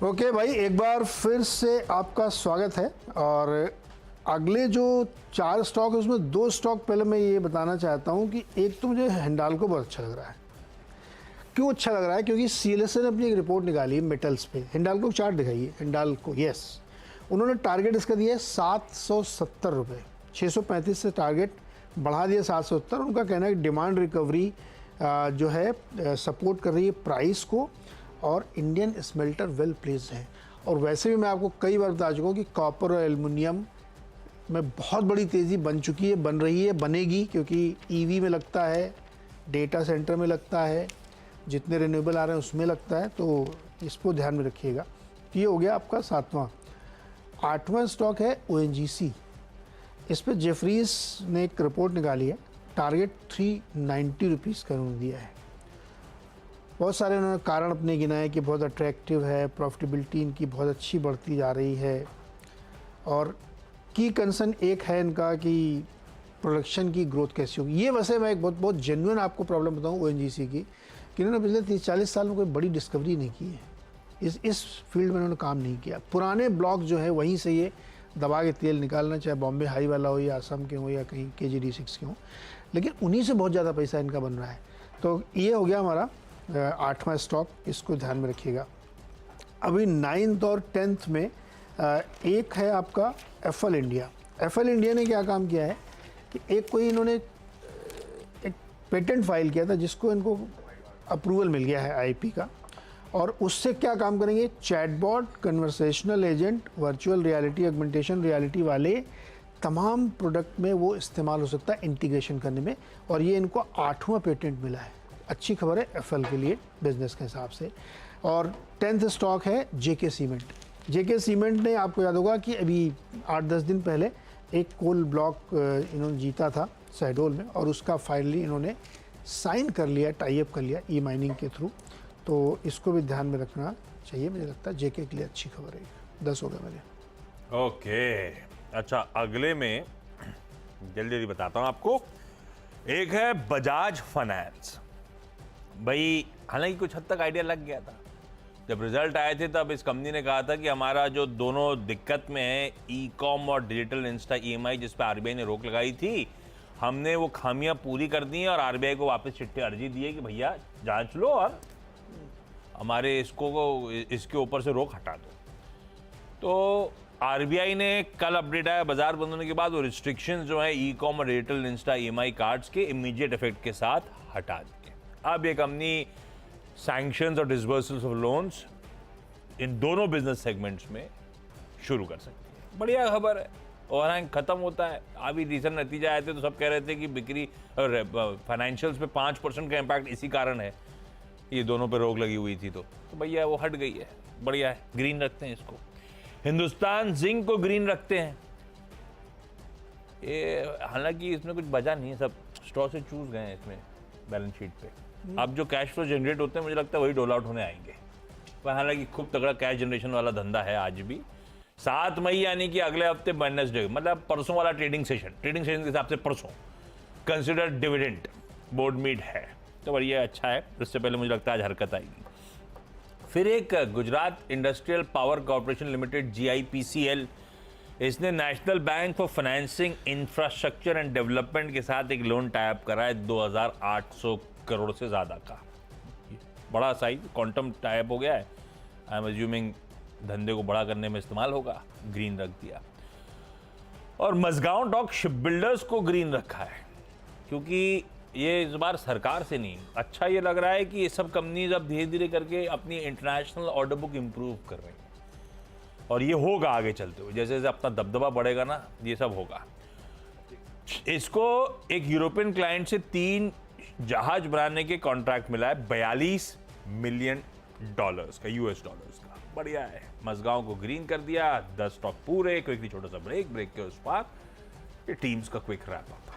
Okay भाई, एक बार फिर से आपका स्वागत है। और अगले जो 4 स्टॉक है उसमें 2 स्टॉक पहले मैं ये बताना चाहता हूँ कि एक तो मुझे हिंडाल्को बहुत अच्छा लग रहा है। क्यों अच्छा लग रहा है? क्योंकि सीएलएसए ने अपनी एक रिपोर्ट निकाली है मेटल्स पे। हिंडाल्को को चार्ट दिखाइए। हिंडाल्को, यस, उन्होंने टारगेट इसका दिया है 770 रुपये। 635 से टारगेट बढ़ा दिया 770। उनका कहना है कि डिमांड रिकवरी जो है सपोर्ट कर रही है प्राइस को, और इंडियन स्मेल्टर वेल प्लेस्ड है। और वैसे भी मैं आपको कई बार बता चुका हूँ कि कॉपर और एल्युमिनियम में बहुत बड़ी तेज़ी बन चुकी है, बन रही है, बनेगी, क्योंकि ईवी में लगता है, डेटा सेंटर में लगता है, जितने रिन्यूएबल आ रहे हैं उसमें लगता है। तो इसको ध्यान में रखिएगा। ये हो गया आपका 7वां। 8वां स्टॉक है ONGC। इस पर जेफरीज ने एक रिपोर्ट निकाली है। टारगेट 390 रुपीज़ का उन्होंने दिया है। बहुत सारे उन्होंने कारण अपने गिनाए कि बहुत अट्रैक्टिव है, प्रॉफिटेबिलिटी इनकी बहुत अच्छी बढ़ती जा रही है, और की कंसर्न एक है इनका कि प्रोडक्शन की ग्रोथ कैसी होगी। ये वैसे मैं एक बहुत जेन्युइन आपको प्रॉब्लम बताऊँ ONGC की, कि इन्होंने पिछले 30-40 साल में कोई बड़ी डिस्कवरी नहीं की है। इस फील्ड में इन्होंने काम नहीं किया। पुराने ब्लॉक जो है वहीं से ये दबा के तेल निकालना, चाहे बॉम्बे हाई वाला हो या असम के हो या कहीं KG-D6 के हो, लेकिन उन्हीं से बहुत ज़्यादा पैसा इनका बन रहा है। तो ये हो गया हमारा 8वां स्टॉक, इसको ध्यान में रखिएगा। अभी 9th और 10th में एक है आपका FL इंडिया। FL इंडिया ने क्या काम किया है कि एक कोई इन्होंने एक पेटेंट फाइल किया था जिसको इनको अप्रूवल मिल गया है IP का, और उससे क्या काम करेंगे? Chatbot, conversational agent, virtual reality, augmentation reality वाले तमाम प्रोडक्ट में वो इस्तेमाल हो सकता है इंटीग्रेशन करने में। और ये इनको 8वां पेटेंट मिला है। अच्छी खबर है FL के लिए बिजनेस के हिसाब से। और 10th स्टॉक है JK सीमेंट। JK सीमेंट ने, आपको याद होगा कि अभी 8-10 दिन पहले एक कोल ब्लॉक इन्होंने जीता था शहडोल में, और उसका फाइनली इन्होंने साइन कर लिया, टाई अप कर लिया ई माइनिंग के थ्रू। तो इसको भी ध्यान में रखना चाहिए। मुझे लगता है JK के लिए अच्छी खबर है। 10 हो गए मेरे। ओके, अच्छा, अगले में जल्दी बताता हूँ आपको। एक है बजाज फाइनेंस। भाई, हालांकि कुछ हद तक आइडिया लग गया था। जब रिजल्ट आए थे तब इस कंपनी ने कहा था कि हमारा जो दोनों दिक्कत में है, ई-कॉम और डिजिटल इंस्टा EMI, जिस पर RBI ने रोक लगाई थी, हमने वो खामियां पूरी कर दी हैं और RBI को वापस चिट्ठी अर्जी दी है कि भैया जांच लो और हमारे इसके ऊपर से रोक हटा दो। तो RBI ने कल अपडेट आया बाजार बंद होने के बाद, वो रिस्ट्रिक्शंस जो है ई-कॉम और डिजिटल इंस्टा EMI कार्ड्स के इमीडिएट इफेक्ट के साथ हटा दिए। अब ये कंपनी सैंक्शंस और डिसबर्सल्स ऑफ लोन्स इन दोनों बिजनेस सेगमेंट्स में शुरू कर सकती है। बढ़िया खबर है। ओवरहैंग खत्म होता है। अभी रिसेंट नतीजे आए थे तो सब कह रहे थे कि बिक्री और फाइनेंशियल्स पे 5% का इम्पैक्ट इसी कारण है, ये दोनों पे रोक लगी हुई थी। तो भैया वो हट गई है। बढ़िया है, ग्रीन रखते हैं इसको। हिंदुस्तान जिंक को ग्रीन रखते हैं। ये हालांकि इसमें कुछ बचा नहीं है, सब स्टॉक से चूज गए हैं इसमें बैलेंस शीट पे। अब जो कैश फ्लो जनरेट होते हैं मुझे लगता है वही डोल आउट होने आएंगे। पर हालांकि खूब तगड़ा कैश जनरेशन वाला धंधा है आज भी। 7 मई यानी कि अगले हफ्ते वेडनेसडे, मतलब परसों वाला ट्रेडिंग सेशन के हिसाब से परसों कंसिडर डिविडेंड बोर्ड मीट है। तो बढ़िया, अच्छा है। इससे पहले मुझे लगता है आज हरकत आएगी। फिर एक Gujarat industrial power corporation limited GIPCL, इसने national bank for financing infrastructure and development के साथ एक लोन टाई अप करा है 2800 करोड़ से ज़्यादा का। बड़ा साइज क्वांटम टाई अप हो गया है। आई एम अज्यूमिंग धंधे को बड़ा करने में इस्तेमाल होगा। ग्रीन रख दिया। और मजगांव डॉक शिप बिल्डर्स को ग्रीन रखा है, क्योंकि ये इस बार सरकार से नहीं, अच्छा ये लग रहा है कि ये सब कंपनीज अब धीरे धीरे करके अपनी इंटरनेशनल ऑर्डर बुक इंप्रूव कर रही हैं, और ये होगा आगे चलते हुए। जैसे जैसे अपना दबदबा बढ़ेगा ना, ये सब होगा। इसको एक यूरोपियन क्लाइंट से 3 जहाज बनाने के कॉन्ट्रैक्ट मिला है, $42 मिलियन का, US डॉलर्स का। बढ़िया है। मजगांव को ग्रीन कर दिया। 10 स्टॉक पूरे। क्विकली छोटा सा ब्रेक के उस पार ये टीम्स का क्विक रैप अप।